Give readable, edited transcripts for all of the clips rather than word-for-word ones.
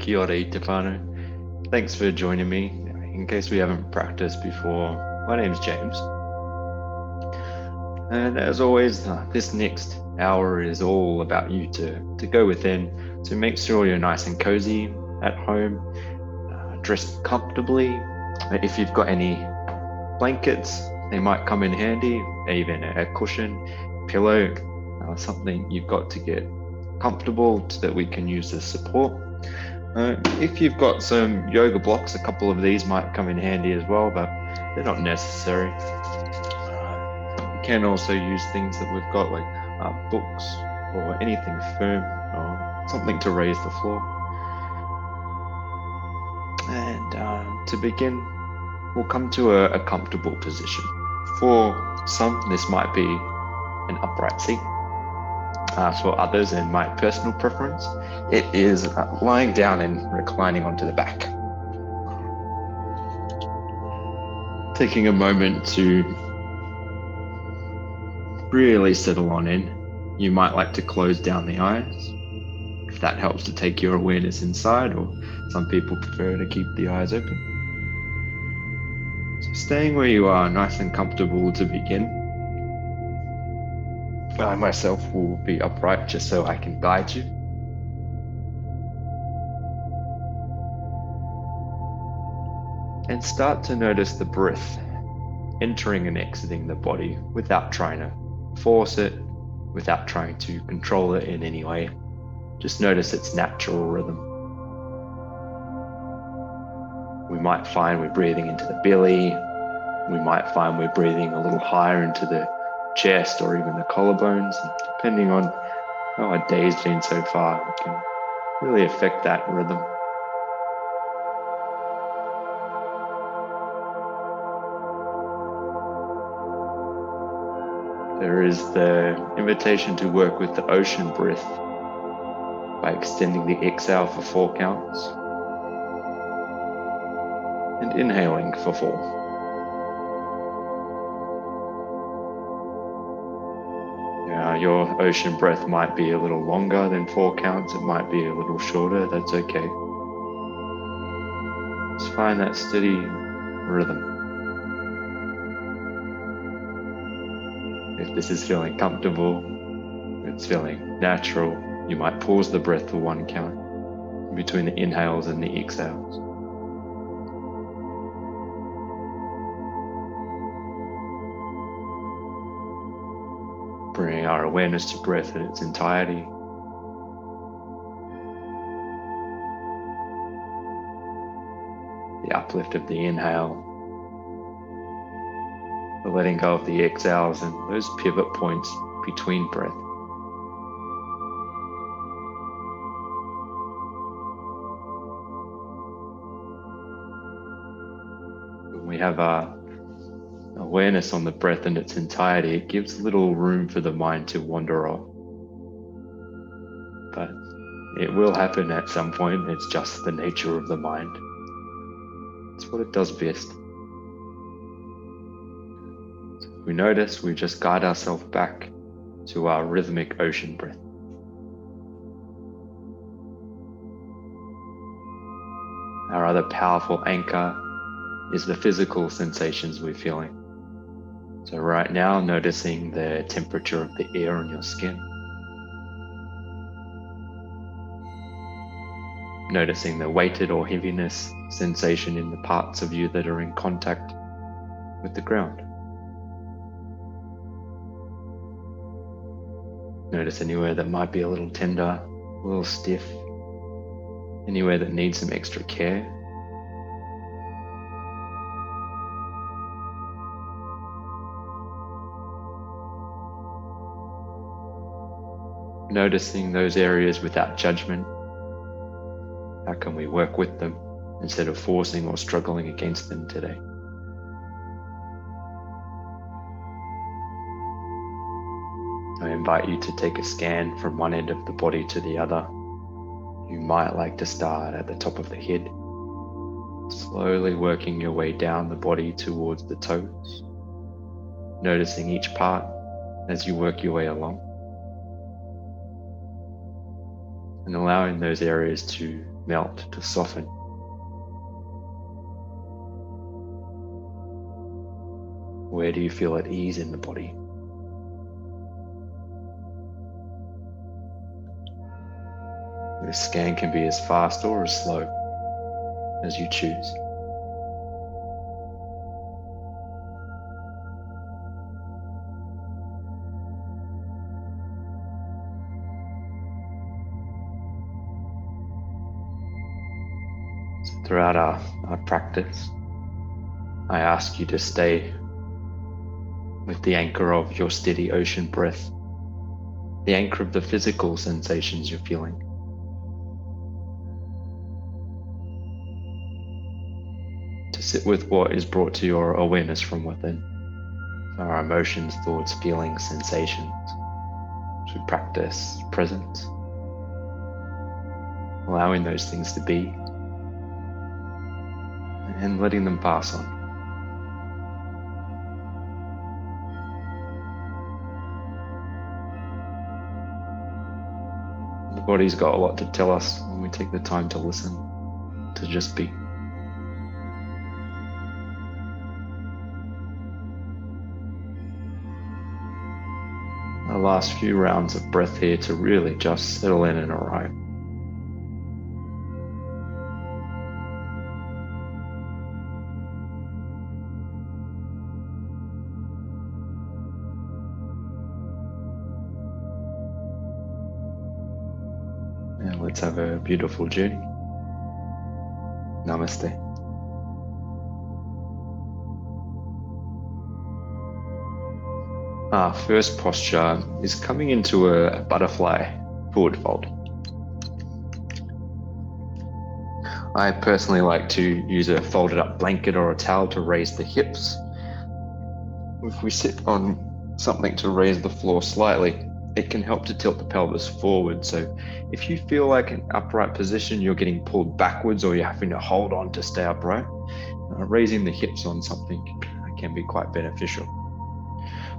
Kia ora te whānau. Thanks for joining me. In case we haven't practiced before, my name's James. And as always, this next hour is all about you to go within, to make sure you're nice and cozy at home, dressed comfortably. If you've got any blankets, they might come in handy, even a cushion, pillow, something you've got to get comfortable so that we can use as support. If you've got some yoga blocks, a couple of these might come in handy as well, but they're not necessary. You can also use things that we've got like books or anything firm or something to raise the floor. And to begin, we'll come to a comfortable position. For some, this might be an upright seat. For others, and my personal preference, it is lying down and reclining onto the back. Taking a moment to really settle on in. You might like to close down the eyes, if that helps to take your awareness inside, or some people prefer to keep the eyes open. So staying where you are, nice and comfortable to begin. I myself will be upright just so I can guide you. And start to notice the breath entering and exiting the body without trying to force it, without trying to control it in any way. Just notice its natural rhythm. We might find we're breathing into the belly. We might find we're breathing a little higher into the chest or even the collarbones. And depending on how our day's been so far, we can really affect that rhythm. There is the invitation to work with the ocean breath by extending the exhale for 4 counts and inhaling for 4. Your ocean breath might be a little longer than 4 counts, it might be a little shorter, that's okay. Just find that steady rhythm. If this is feeling comfortable, if it's feeling natural, you might pause the breath for 1 count in between the inhales and the exhales. Bringing our awareness to breath in its entirety. The uplift of the inhale, the letting go of the exhales, and those pivot points between breath. When we have our awareness on the breath in its entirety, it gives little room for the mind to wander off. But it will happen at some point. It's just the nature of the mind. It's what it does best. So if we notice, we just guide ourselves back to our rhythmic ocean breath. Our other powerful anchor is the physical sensations we're feeling. So right now, noticing the temperature of the air on your skin. Noticing the weighted or heaviness sensation in the parts of you that are in contact with the ground. Notice anywhere that might be a little tender, a little stiff, anywhere that needs some extra care. Noticing those areas without judgment. How can we work with them instead of forcing or struggling against them today? I invite you to take a scan from one end of the body to the other. You might like to start at the top of the head, slowly working your way down the body towards the toes, noticing each part as you work your way along. And allowing those areas to melt, to soften. Where do you feel at ease in the body? This scan can be as fast or as slow as you choose. So throughout our practice, I ask you to stay with the anchor of your steady ocean breath, the anchor of the physical sensations you're feeling. To sit with what is brought to your awareness from within, our emotions, thoughts, feelings, sensations. To practice presence, allowing those things to be and letting them pass on. The body's got a lot to tell us when we take the time to listen, to just be. Our last few rounds of breath here to really just settle in and arrive. And let's have a beautiful journey. Namaste. Our first posture is coming into a butterfly forward fold. I personally like to use a folded up blanket or a towel to raise the hips. If we sit on something to raise the floor slightly, it can help to tilt the pelvis forward. So if you feel like an upright position, you're getting pulled backwards or you're having to hold on to stay upright, raising the hips on something can be quite beneficial.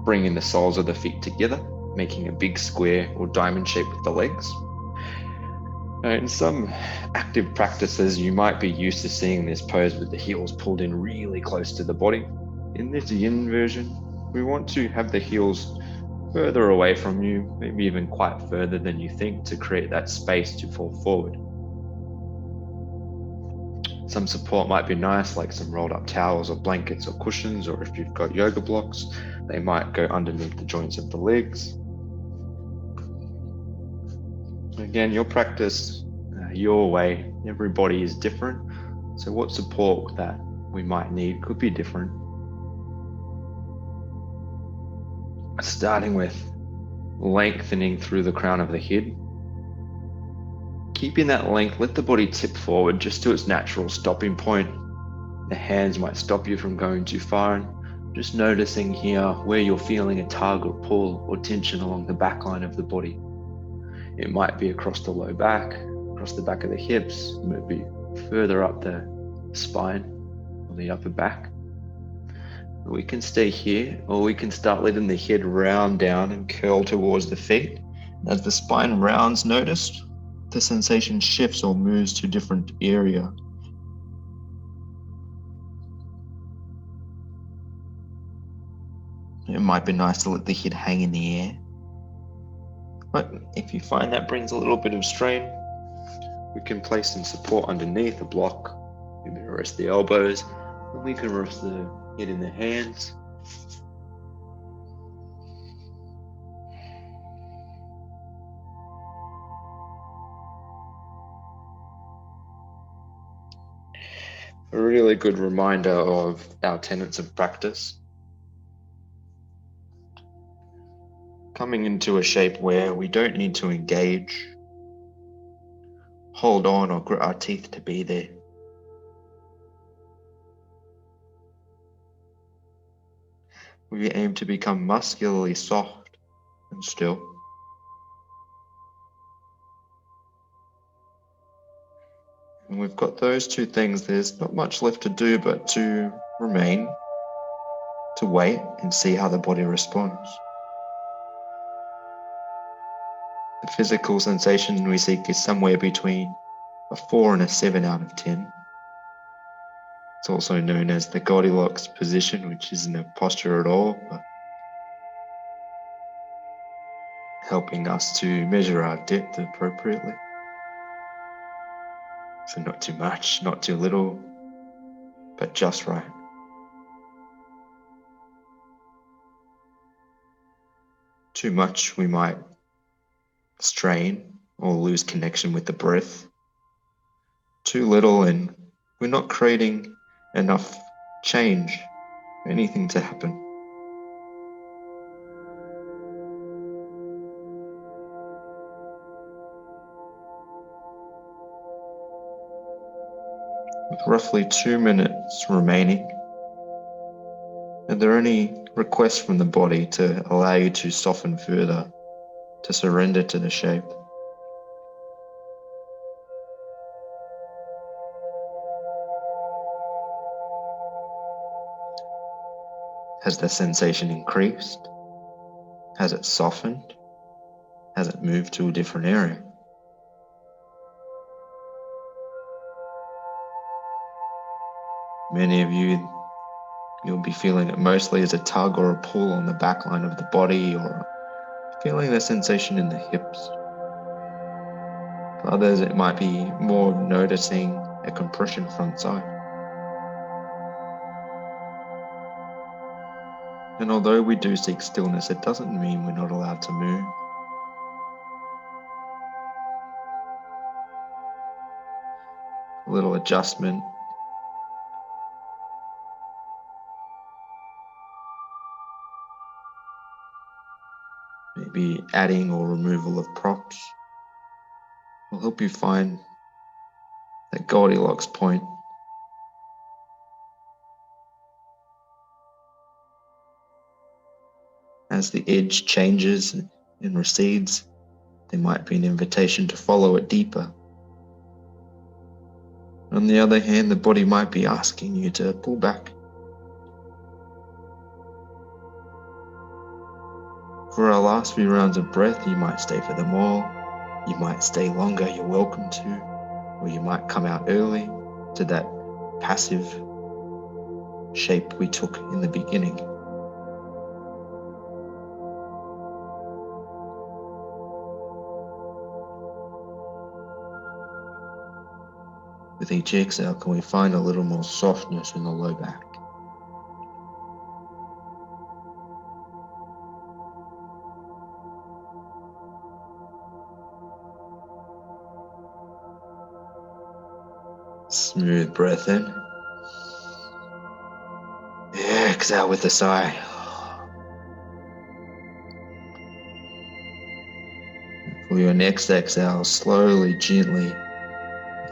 Bringing the soles of the feet together, making a big square or diamond shape with the legs. In some active practices, you might be used to seeing this pose with the heels pulled in really close to the body. In this yin version, we want to have the heels further away from you, maybe even quite further than you think, to create that space to fall forward. Some support might be nice, like some rolled up towels or blankets or cushions, or if you've got yoga blocks, they might go underneath the joints of the legs. Again, your practice, your way, everybody is different. So what support that we might need could be different. Starting with lengthening through the crown of the head. Keeping that length, let the body tip forward just to its natural stopping point. The hands might stop you from going too far, and just noticing here where you're feeling a tug or pull or tension along the back line of the body. It might be across the low back, across the back of the hips, it might be further up the spine or the upper back. We can stay here, or we can start letting the head round down and curl towards the feet. As the spine rounds, notice the sensation shifts or moves to a different area. It might be nice to let the head hang in the air. But if you find that brings a little bit of strain, we can place some support underneath a block. Maybe rest the elbows, and we can rest the head in the hands. A really good reminder of our tenets of practice. Coming into a shape where we don't need to engage, hold on or grit our teeth to be there. We aim to become muscularly soft and still. And we've got those two things. There's not much left to do but to remain, to wait and see how the body responds. The physical sensation we seek is somewhere between a 4 and a 7 out of 10. It's also known as the Goldilocks position, which isn't a posture at all, but helping us to measure our depth appropriately. So not too much, not too little, but just right. Too much, we might strain or lose connection with the breath. Too little, and we're not creating enough change for anything to happen. With roughly 2 minutes remaining, are there any requests from the body to allow you to soften further, to surrender to the shape? Has the sensation increased? Has it softened? Has it moved to a different area? Many of you'll be feeling it mostly as a tug or a pull on the back line of the body, or feeling the sensation in the hips. For others, it might be more noticing a compression front side. And although we do seek stillness, it doesn't mean we're not allowed to move. A little adjustment, maybe adding or removal of props, will help you find that Goldilocks point. As the edge changes and recedes, there might be an invitation to follow it deeper. On the other hand, the body might be asking you to pull back. For our last few rounds of breath, you might stay for them all. You might stay longer, you're welcome to. Or you might come out early to that passive shape we took in the beginning. With each exhale, can we find a little more softness in the low back? Smooth breath in. Exhale with a sigh. For your next exhale, slowly, gently,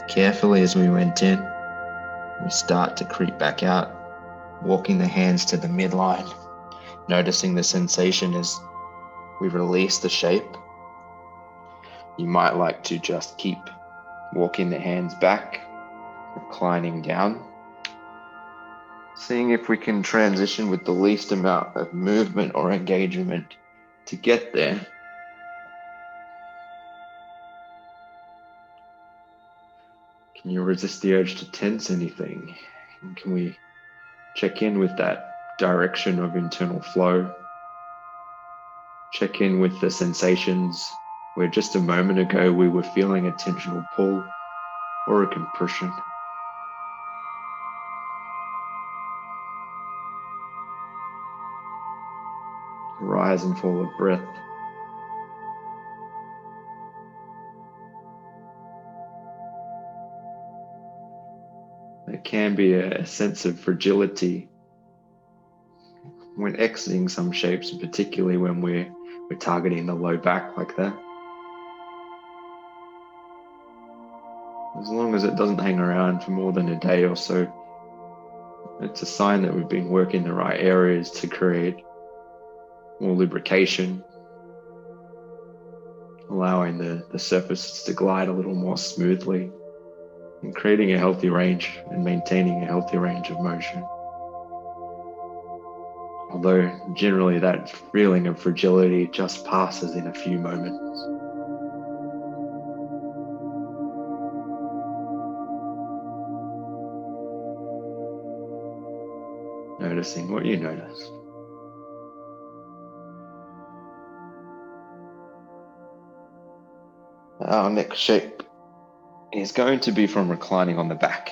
carefully as we went in, we start to creep back out, walking the hands to the midline, noticing the sensation as we release the shape. You might like to just keep walking the hands back, reclining down, seeing if we can transition with the least amount of movement or engagement to get there. Can you resist the urge to tense anything? And can we check in with that direction of internal flow? Check in with the sensations where just a moment ago we were feeling a tensional pull or a compression. Rise and fall of breath. There can be a sense of fragility when exiting some shapes, particularly when we're targeting the low back like that. As long as it doesn't hang around for more than a day or so, it's a sign that we've been working the right areas to create more lubrication, allowing the surfaces to glide a little more smoothly, and creating a healthy range and maintaining a healthy range of motion. Although generally that feeling of fragility just passes in a few moments. noticing what you notice. Our next shape is going to be from reclining on the back.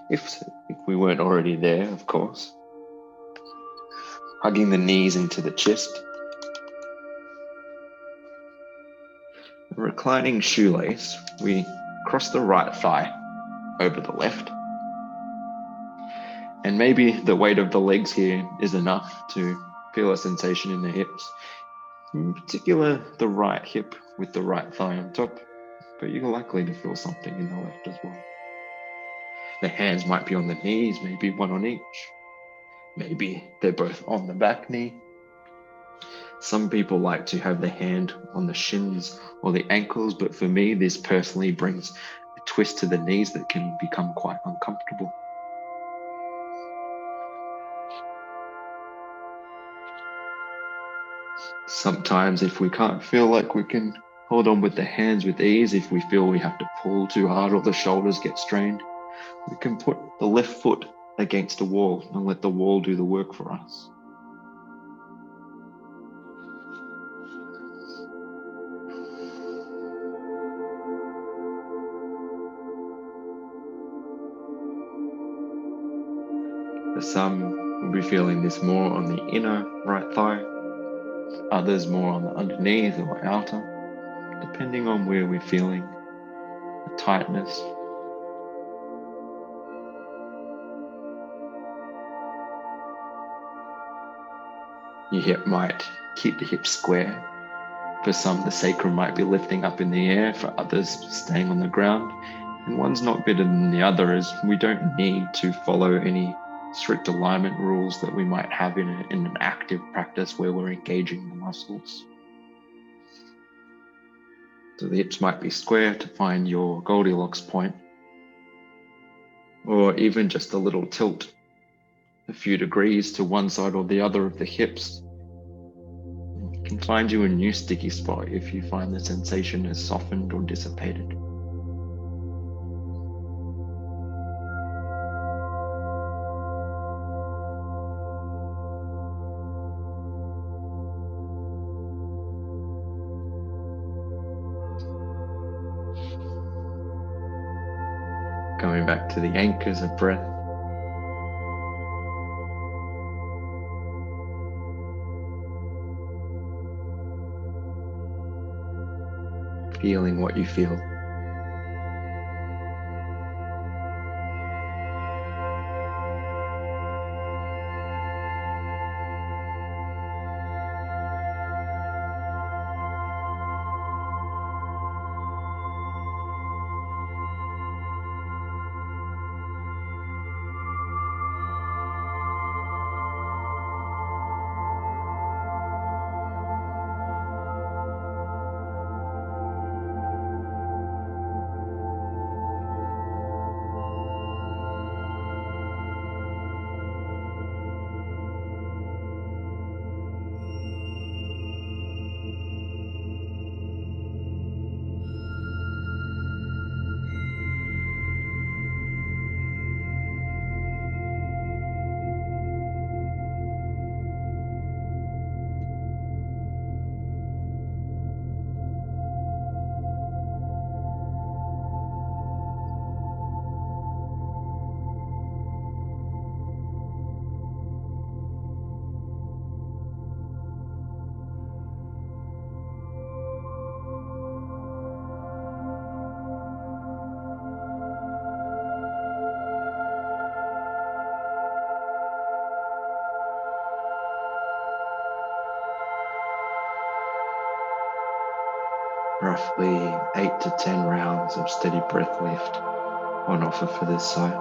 If we weren't already there, of course. Hugging the knees into the chest. Reclining shoelace, we cross the right thigh over the left. And maybe the weight of the legs here is enough to feel a sensation in the hips. In particular, the right hip with the right thigh on top, but you're likely to feel something in the left as well. The hands might be on the knees, maybe one on each. Maybe they're both on the back knee. Some people like to have the hand on the shins or the ankles, but for me, this personally brings a twist to the knees that can become quite uncomfortable. Sometimes if we can't feel like we can hold on with the hands with ease, if we feel we have to pull too hard or the shoulders get strained, we can put the left foot against a wall and let the wall do the work for us. For some, we'll be feeling this more on the inner right thigh, others more on the underneath or outer, depending on where we're feeling the tightness. Your hip might keep the hips square. For some, the sacrum might be lifting up in the air, for others staying on the ground. And one's not better than the other, as we don't need to follow any strict alignment rules that we might have in an active practice where we're engaging the muscles. So the hips might be square to find your Goldilocks point, or even just a little tilt, a few degrees to one side or the other of the hips. It can find you a new sticky spot if you find the sensation has softened or dissipated. Going back to the anchors of breath. Feeling what you feel. Roughly 8 to 10 rounds of steady breath lift on offer for this side.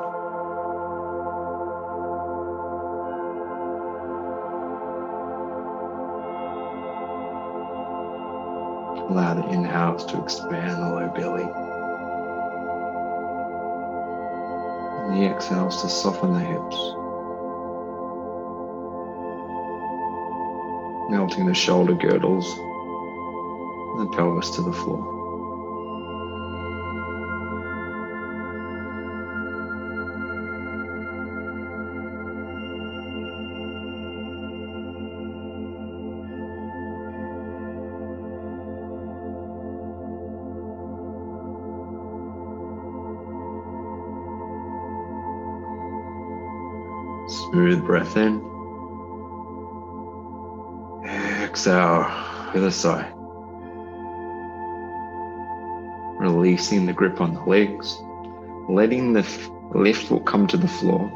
Allow the inhales to expand the low belly. And the exhales to soften the hips. Melting the shoulder girdles and the pelvis to the floor. Smooth breath in. Exhale with a sigh. Releasing the grip on the legs. Letting the left foot come to the floor.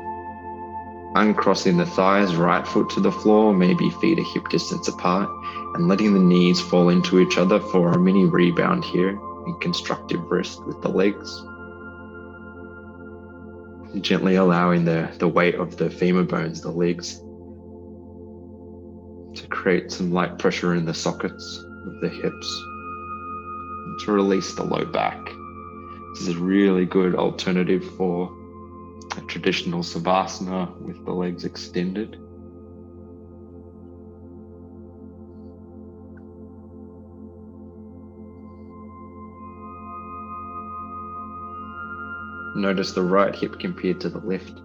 Uncrossing the thighs, right foot to the floor, maybe feet a hip distance apart, and letting the knees fall into each other for a mini rebound here in constructive rest with the legs. Gently allowing the weight of the femur bones, the legs, to create some light pressure in the sockets of the hips, and to release the low back. This is a really good alternative for a traditional savasana with the legs extended. Notice the right hip compared to the left.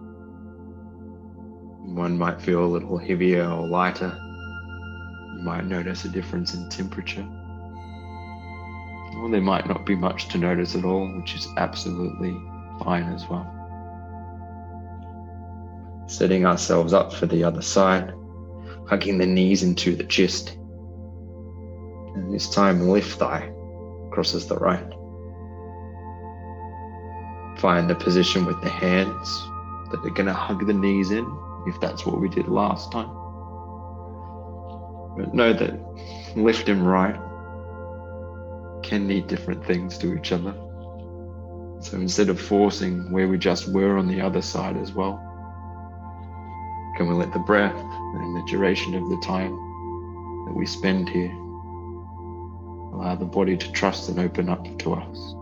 One might feel a little heavier or lighter. You might notice a difference in temperature. Or there might not be much to notice at all, which is absolutely fine as well. Setting ourselves up for the other side, hugging the knees into the chest. And this time the left thigh crosses the right. Find the position with the hands that are going to hug the knees in, if that's what we did last time. But know that left and right can need different things to each other. So instead of forcing where we just were on the other side as well, can we let the breath and the duration of the time that we spend here allow the body to trust and open up to us?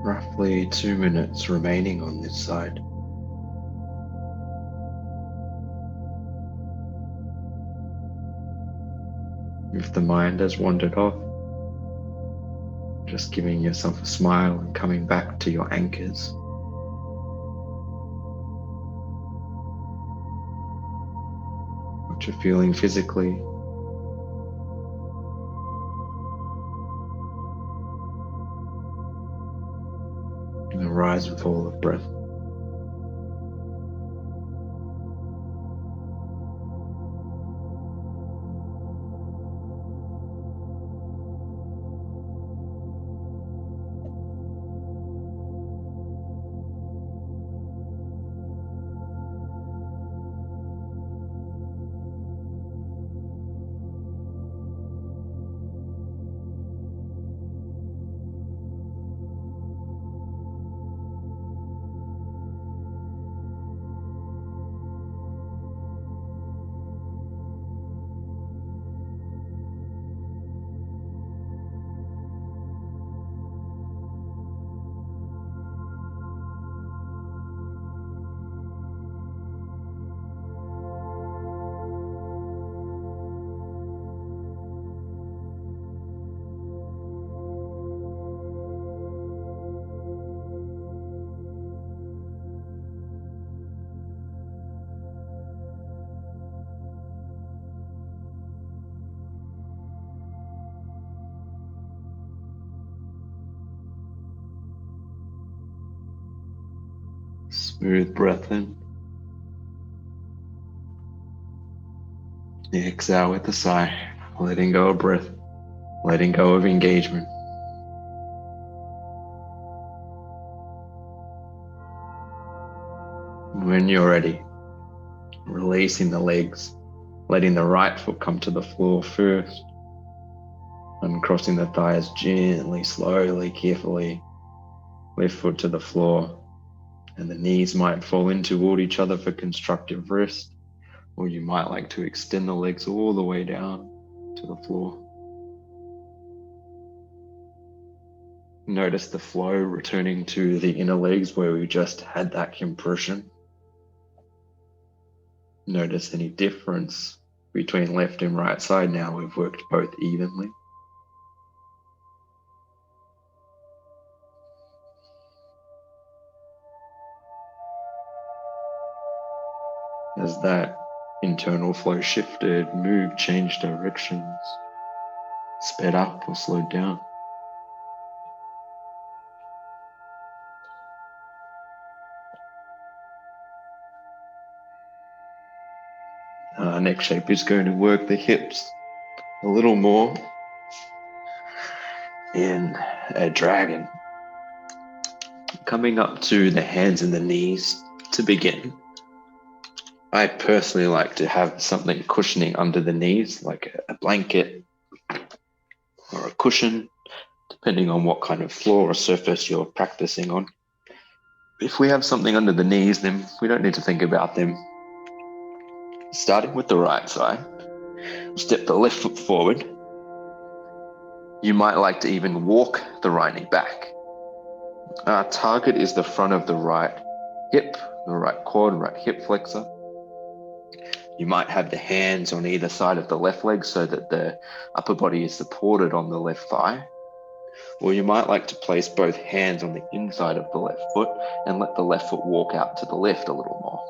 Roughly 2 minutes remaining on this side. If the mind has wandered off, just giving yourself a smile and coming back to your anchors. What you're feeling physically. And rise with all of breath. Smooth breath in. Exhale with a sigh, letting go of breath, letting go of engagement. When you're ready, releasing the legs, letting the right foot come to the floor first, uncrossing the thighs gently, slowly, carefully. Left foot to the floor, and the knees might fall in toward each other for constructive rest, or you might like to extend the legs all the way down to the floor. Notice the flow returning to the inner legs where we just had that compression. Notice any difference between left and right side now we've worked both evenly. As that internal flow shifted, moved, changed directions, sped up or slowed down. Our next shape is going to work the hips a little more in a dragon. Coming up to the hands and the knees to begin. I personally like to have something cushioning under the knees, like a blanket or a cushion, depending on what kind of floor or surface you're practicing on. If we have something under the knees, then we don't need to think about them. Starting with the right side, step the left foot forward. You might like to even walk the right knee back. Our target is the front of the right hip, the right quad, right hip flexor. You might have the hands on either side of the left leg so that the upper body is supported on the left thigh. Or you might like to place both hands on the inside of the left foot and let the left foot walk out to the left a little more.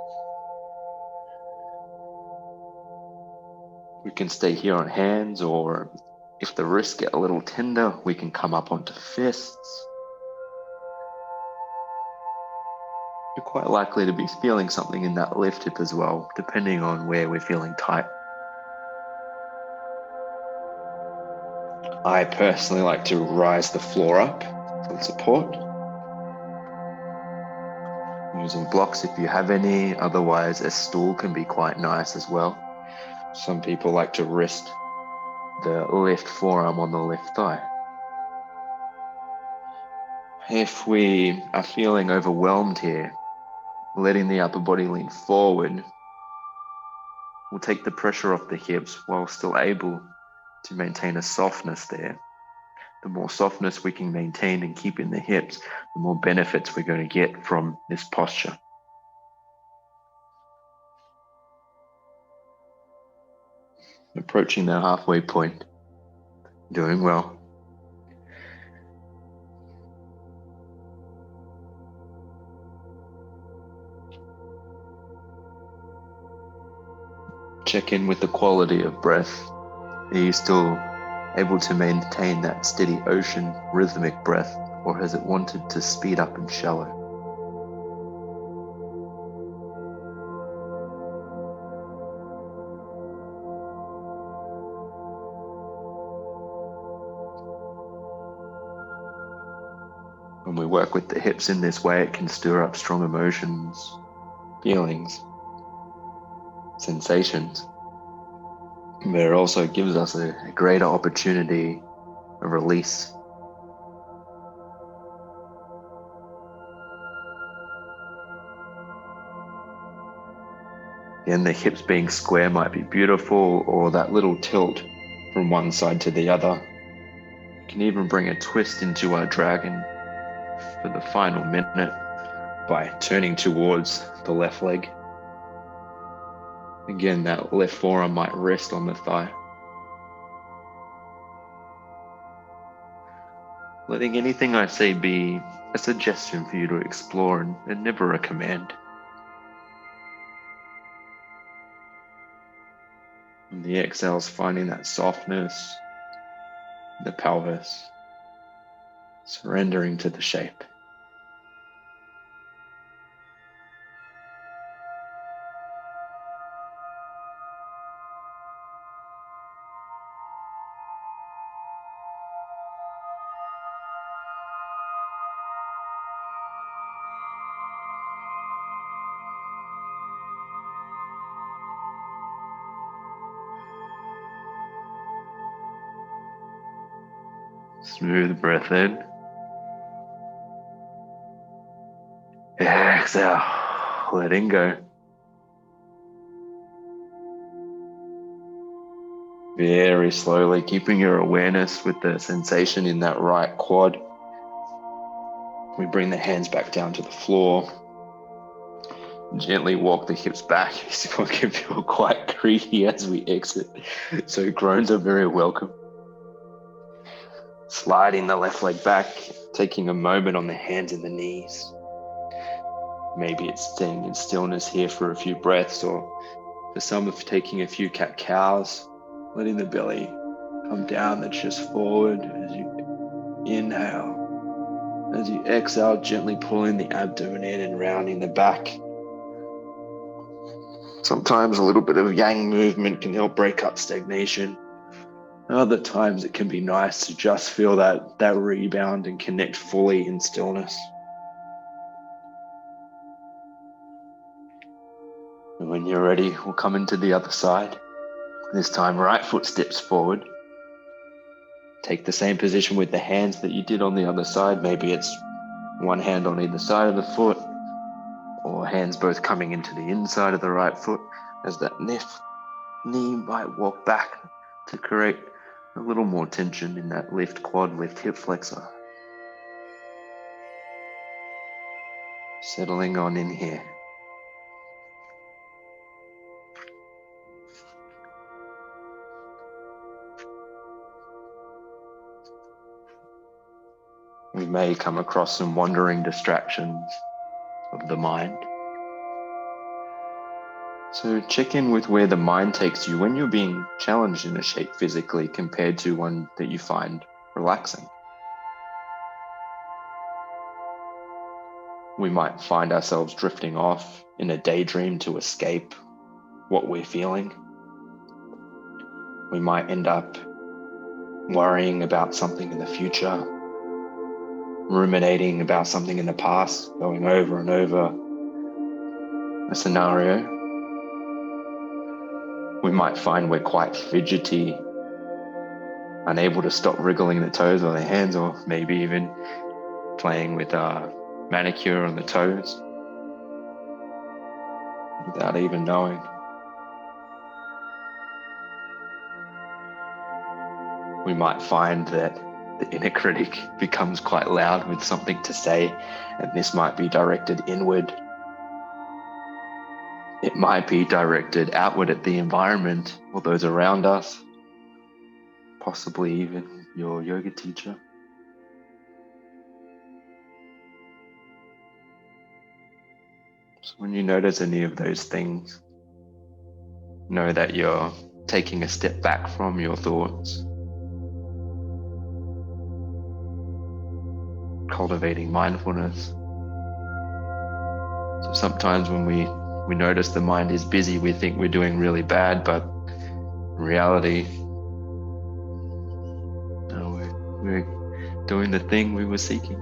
We can stay here on hands, or if the wrists get a little tender, we can come up onto fists. You're quite likely to be feeling something in that left hip as well, depending on where we're feeling tight. I personally like to rise the floor up for support. Using blocks if you have any, otherwise a stool can be quite nice as well. Some people like to rest the left forearm on the left thigh. If we are feeling overwhelmed here, letting the upper body lean forward will take the pressure off the hips while still able to maintain a softness there. The more softness we can maintain and keep in the hips, the more benefits we're going to get from this posture. Approaching the halfway point, doing well. Check in with the quality of breath. Are you still able to maintain that steady ocean rhythmic breath, or has it wanted to speed up and shallow? When we work with the hips in this way, it can stir up strong emotions, feelings, sensations. But it also gives us a greater opportunity of release. And the hips being square might be beautiful, or that little tilt from one side to the other. You can even bring a twist into our dragon for the final minute by turning towards the left leg. Again, that left forearm might rest on the thigh. Letting anything I say be a suggestion for you to explore and never a command. And the exhales, finding that softness, the pelvis, surrendering to the shape. Smooth breath in. Exhale, letting go. Very slowly, keeping your awareness with the sensation in that right quad. We bring the hands back down to the floor. Gently walk the hips back. This one can feel quite creaky as we exit, so groans are very welcome. Sliding the left leg back, taking a moment on the hands and the knees. Maybe it's staying in stillness here for a few breaths, or for some of taking a few cat-cows, letting the belly come down the chest forward as you inhale. As you exhale, gently pulling the abdomen in and rounding the back. Sometimes a little bit of yang movement can help break up stagnation. Other times it can be nice to just feel that rebound and connect fully in stillness. And when you're ready, we'll come into the other side. This time, right foot steps forward. Take the same position with the hands that you did on the other side. Maybe it's one hand on either side of the foot, or hands both coming into the inside of the right foot, as that knee might walk back to create a little more tension in that left quad, left hip flexor. Settling on in here. We may come across some wandering distractions of the mind. So check in with where the mind takes you when you're being challenged in a shape physically compared to one that you find relaxing. We might find ourselves drifting off in a daydream to escape what we're feeling. We might end up worrying about something in the future, ruminating about something in the past, going over and over a scenario. We might find we're quite fidgety, unable to stop wriggling the toes or the hands, or maybe even playing with our manicure on the toes without even knowing. We might find that the inner critic becomes quite loud with something to say, and this might be directed inward. It might be directed outward at the environment or those around us, possibly even your yoga teacher. So when you notice any of those things, know that you're taking a step back from your thoughts, cultivating mindfulness. So sometimes when we notice the mind is busy, we think we're doing really bad, but in reality, no, we're doing the thing we were seeking.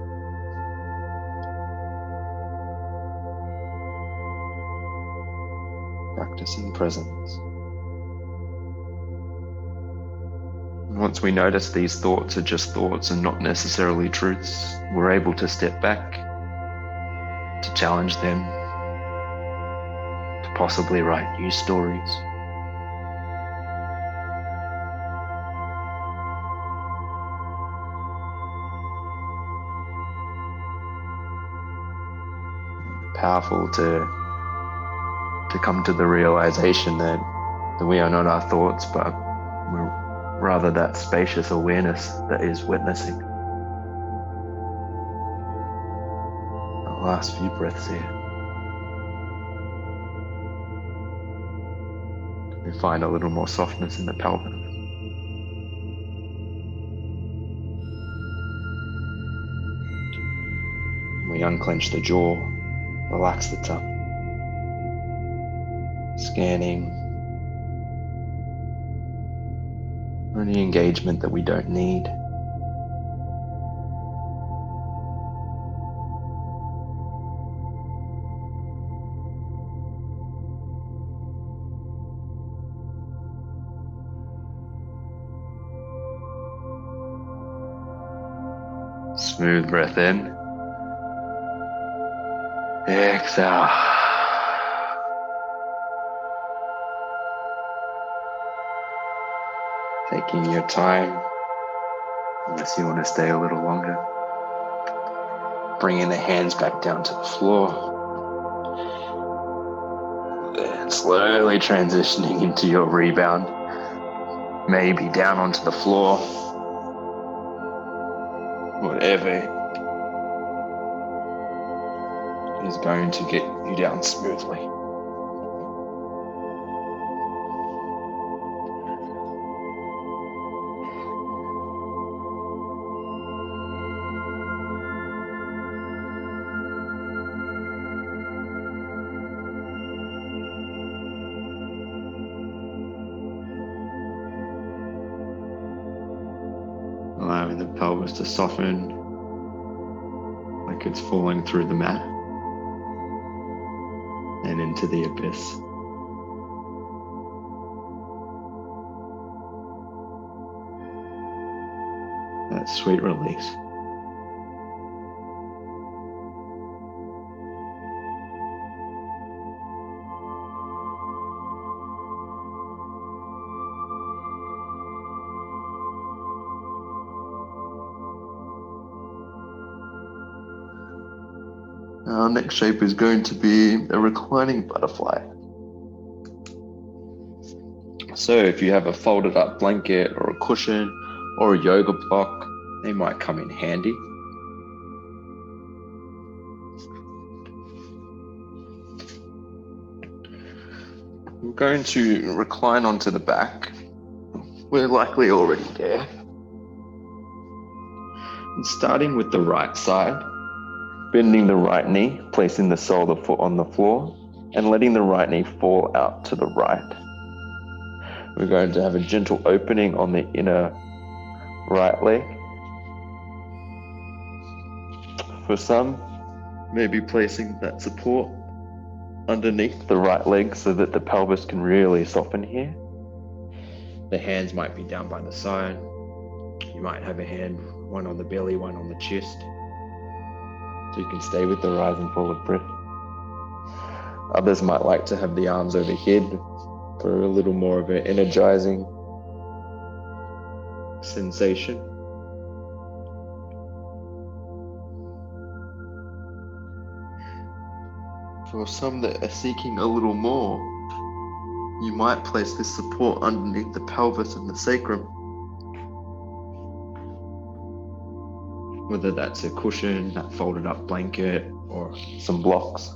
Practicing presence. And once we notice these thoughts are just thoughts and not necessarily truths, we're able to step back, to challenge them, to possibly write new stories. Powerful to come to the realization that we are not our thoughts, but we're rather that spacious awareness that is witnessing. Our last few breaths here. We find a little more softness in the pelvis. We unclench the jaw, relax the tongue. Scanning any engagement that we don't need. Smooth breath in. Exhale. Taking your time, unless you want to stay a little longer. Bringing the hands back down to the floor. And slowly transitioning into your rebound. Maybe down onto the floor. Whatever is going to get you down smoothly. Allowing the pelvis to soften like it's falling through the mat and into the abyss. That sweet release. Our next shape is going to be a reclining butterfly. So if you have a folded up blanket or a cushion or a yoga block, they might come in handy. We're going to recline onto the back. We're likely already there. And starting with the right side, bending the right knee, placing the sole of the foot on the floor, and letting the right knee fall out to the right. We're going to have a gentle opening on the inner right leg. For some, maybe placing that support underneath the right leg so that the pelvis can really soften here. The hands might be down by the side. You might have a hand, one on the belly, one on the chest. So you can stay with the rise and fall of breath. Others might like to have the arms overhead for a little more of an energizing sensation. For some that are seeking a little more, you might place this support underneath the pelvis and the sacrum. Whether that's a cushion, that folded up blanket, or some blocks.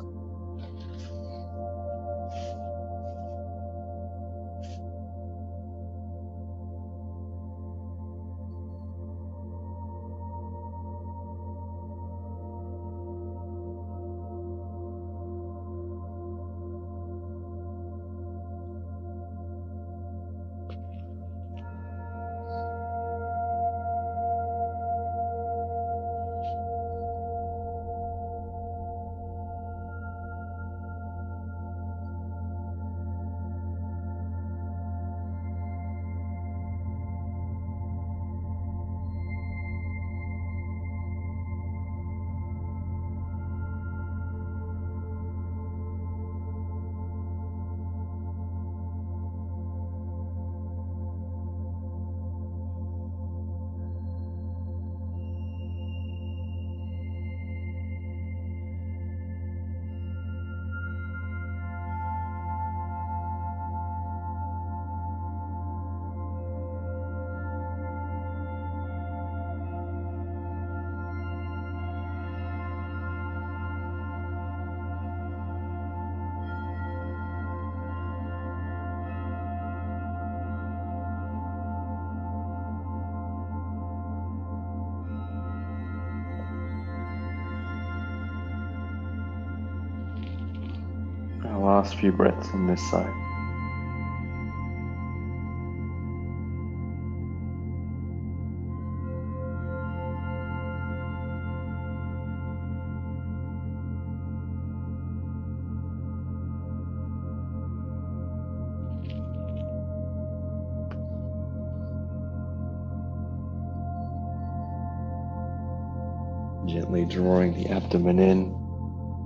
Our last few breaths on this side. Gently drawing the abdomen in.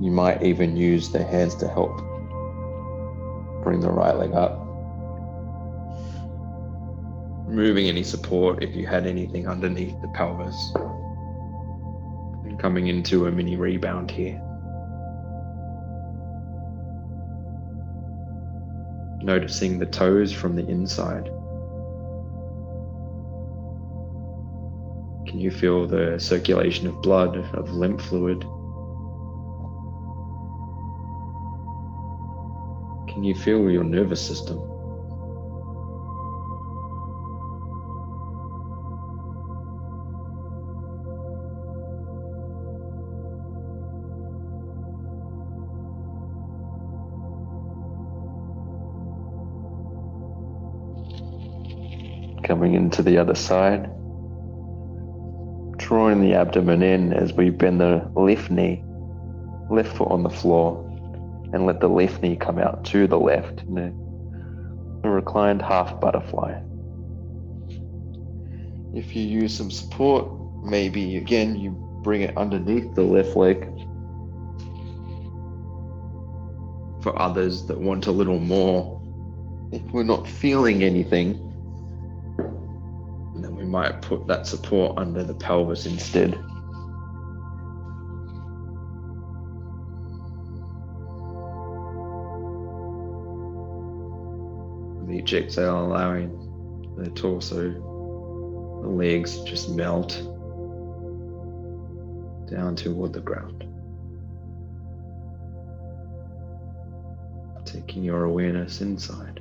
You might even use the hands to help bring the right leg up. Removing any support if you had anything underneath the pelvis. And coming into a mini rebound here. Noticing the toes from the inside. Can you feel the circulation of blood, of lymph fluid? Can you feel your nervous system? Coming into the other side. Drawing the abdomen in as we bend the left knee, left foot on the floor, and let the left knee come out to the left in a reclined half butterfly. If you use some support, maybe again you bring it underneath the left leg. For others that want a little more, if we're not feeling anything, then we might put that support under the pelvis instead. With each exhale, allowing the torso, the legs just melt down toward the ground. Taking your awareness inside.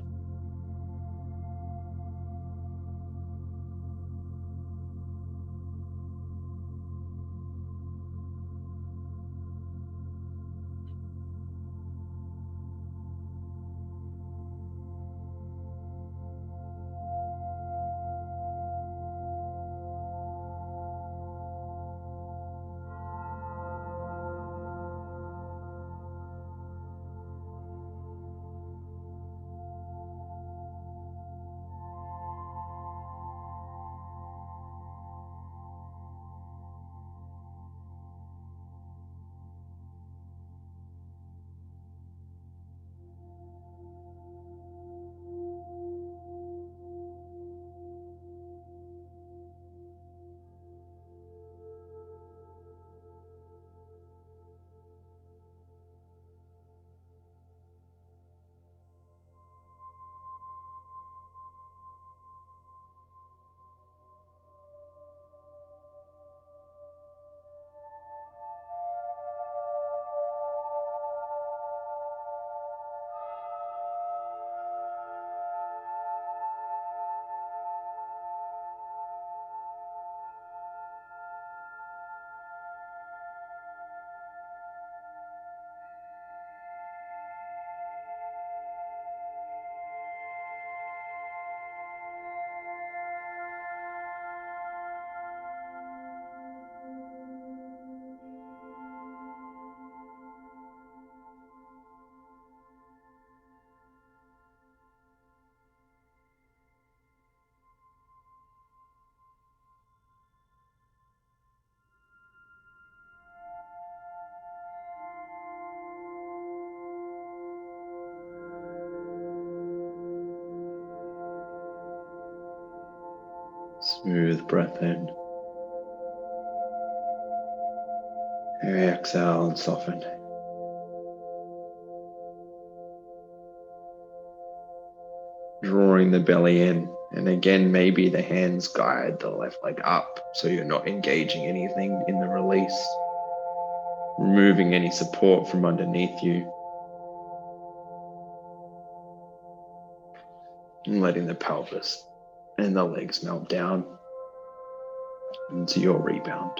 Smooth breath in. Exhale and soften. Drawing the belly in, and again maybe the hands guide the left leg up so you're not engaging anything in the release. Removing any support from underneath you. And letting the pelvis and the legs melt down into your rebound.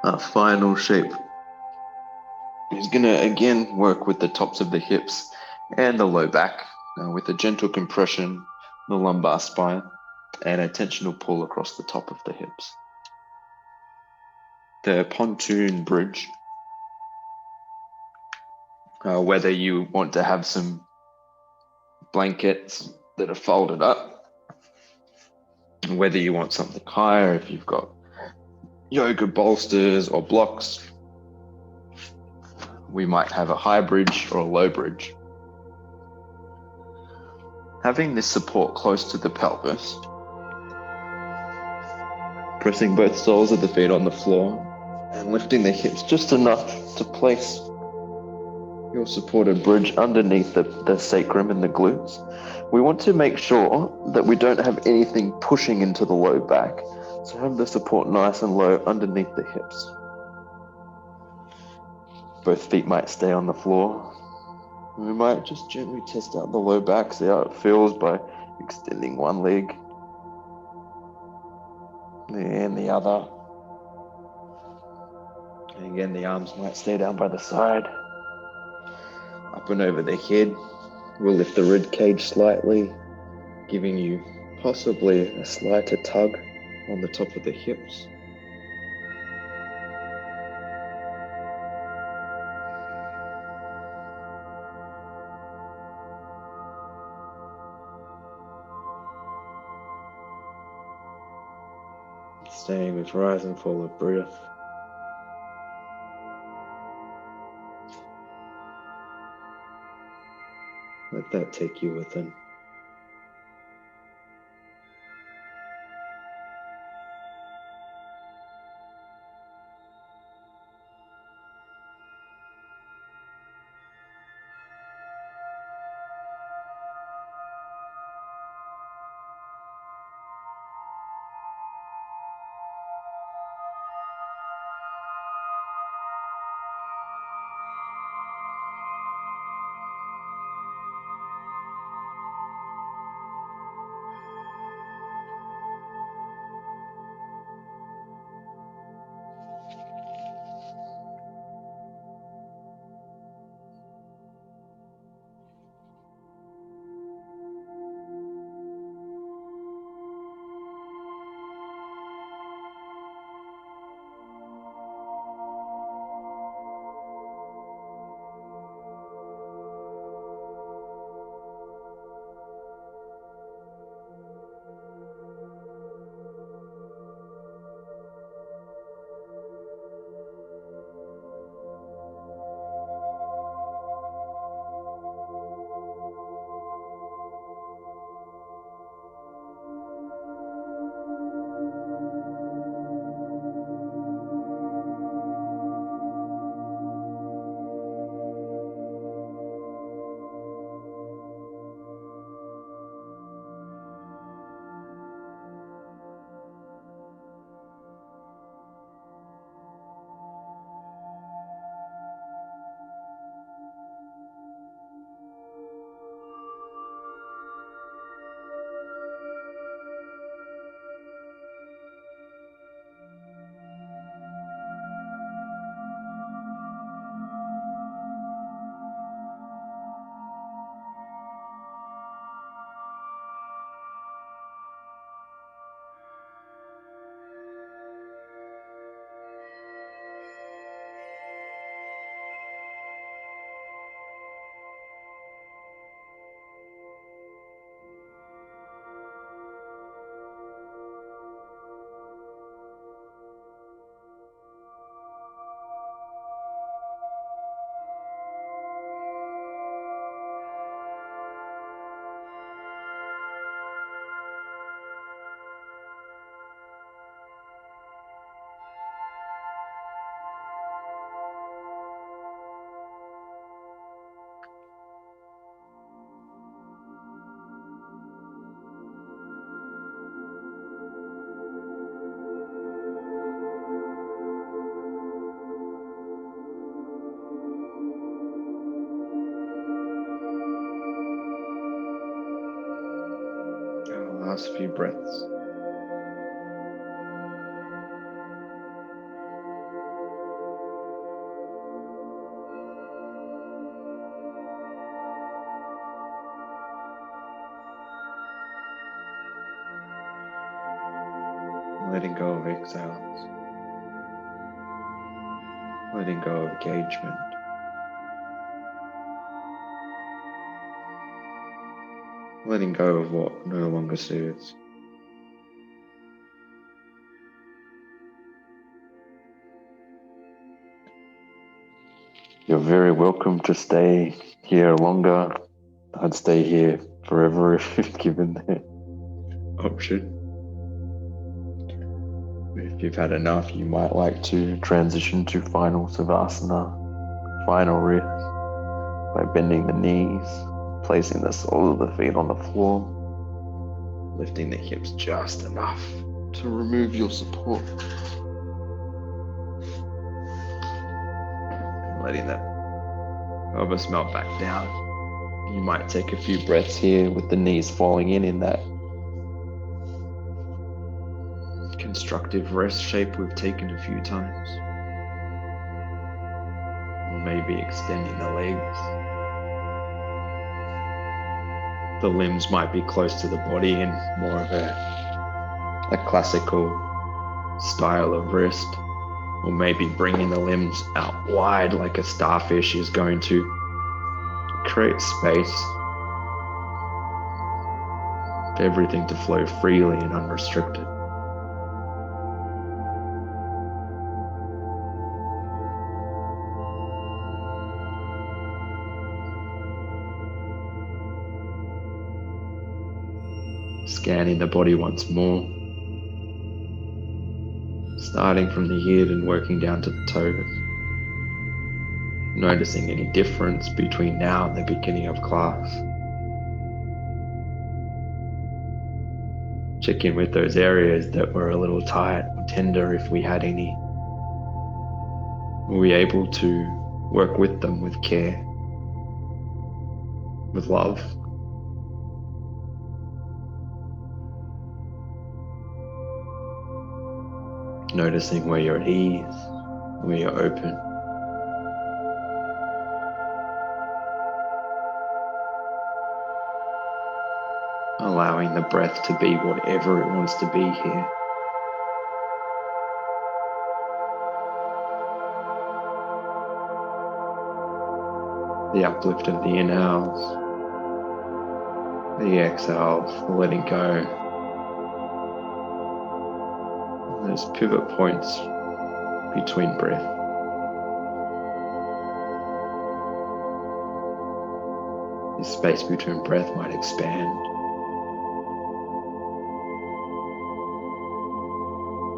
Our final shape is going to again work with the tops of the hips and the low back with a gentle compression, the lumbar spine, and a tensional pull across the top of the hips. The pontoon bridge, whether you want to have some blankets that are folded up, whether you want something higher, if you've got yoga bolsters or blocks, we might have a high bridge or a low bridge. Having this support close to the pelvis, pressing both soles of the feet on the floor and lifting the hips just enough to place your supported bridge underneath the sacrum and the glutes. We want to make sure that we don't have anything pushing into the low back. So have the support nice and low underneath the hips. Both feet might stay on the floor. We might just gently test out the low back, see how it feels by extending one leg and the other. And again, the arms might stay down by the side. Up and over the head. We'll lift the rib cage slightly, giving you possibly a slighter tug on the top of the hips. Staying with rise and fall of breath. Let that take you within. Last few breaths. go of exhales, letting go of engagement, letting go of what no longer serves. You're very welcome to stay here longer. I'd stay here forever if given the option. If you've had enough, you might like to transition to final savasana, final rest, by bending the knees, placing the soles of the feet on the floor, lifting the hips just enough to remove your support, and letting that pelvis melt back down. You might take a few breaths here with the knees falling in that constructive rest shape we've taken a few times. Or maybe extending the legs. The limbs might be close to the body in more of a classical style of rest. Or maybe bringing the limbs out wide like a starfish is going to create space for everything to flow freely and unrestricted. Scanning the body once more, starting from the head and working down to the toes. Noticing any difference between now and the beginning of class. Check in with those areas that were a little tight or tender if we had any. Were we able to work with them with care, with love? Noticing where you're at ease, where you're open. Allowing the breath to be whatever it wants to be here. The uplift of the inhales, the exhales, the letting go. Those pivot points between breath. This space between breath might expand.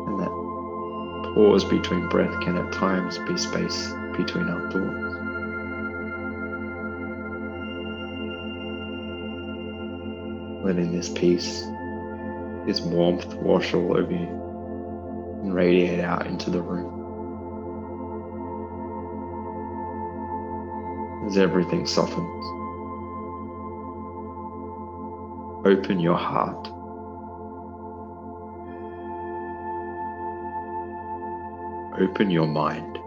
And that pause between breath can at times be space between our thoughts. Letting this peace, this warmth wash all over you and radiate out into the room. As everything softens, open your heart. Open your mind.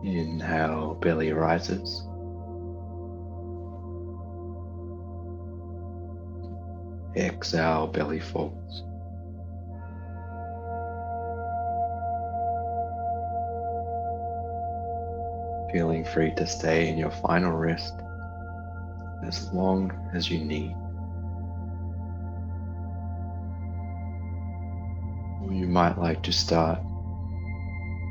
Inhale, belly rises. Exhale, belly falls. Feeling free to stay in your final rest as long as you need. Or you might like to start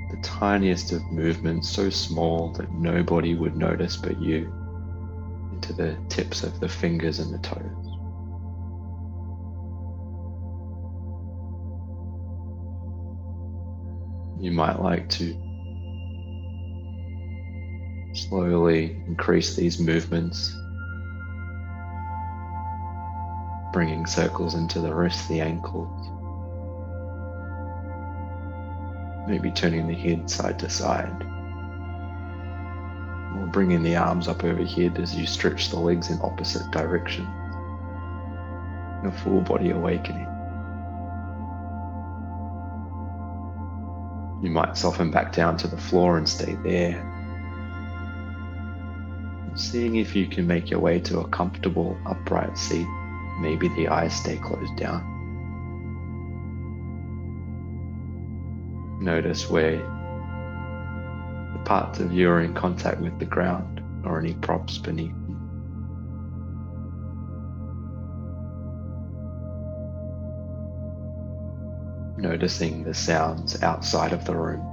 the tiniest of movements, so small that nobody would notice but you, into the tips of the fingers and the toes. You might like to slowly increase these movements, bringing circles into the wrists, the ankles, maybe turning the head side to side, or bringing the arms up overhead as you stretch the legs in opposite directions, in a full body awakening. You might soften back down to the floor and stay there, seeing if you can make your way to a comfortable upright seat. Maybe the eyes stay closed down. Notice where the parts of you are in contact with the ground or any props beneath you. Noticing the sounds outside of the room.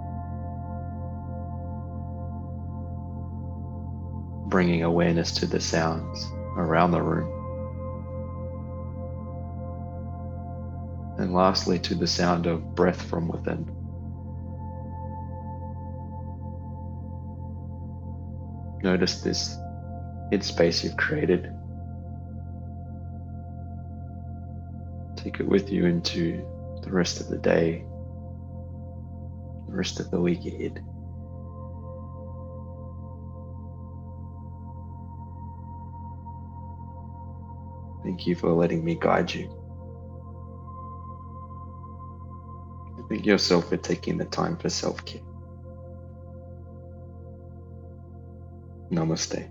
Bringing awareness to the sounds around the room. And lastly, to the sound of breath from within. Notice this headspace you've created. Take it with you into the rest of the day, the rest of the week ahead. Thank you for letting me guide you. Thank yourself for taking the time for self-care. Namaste.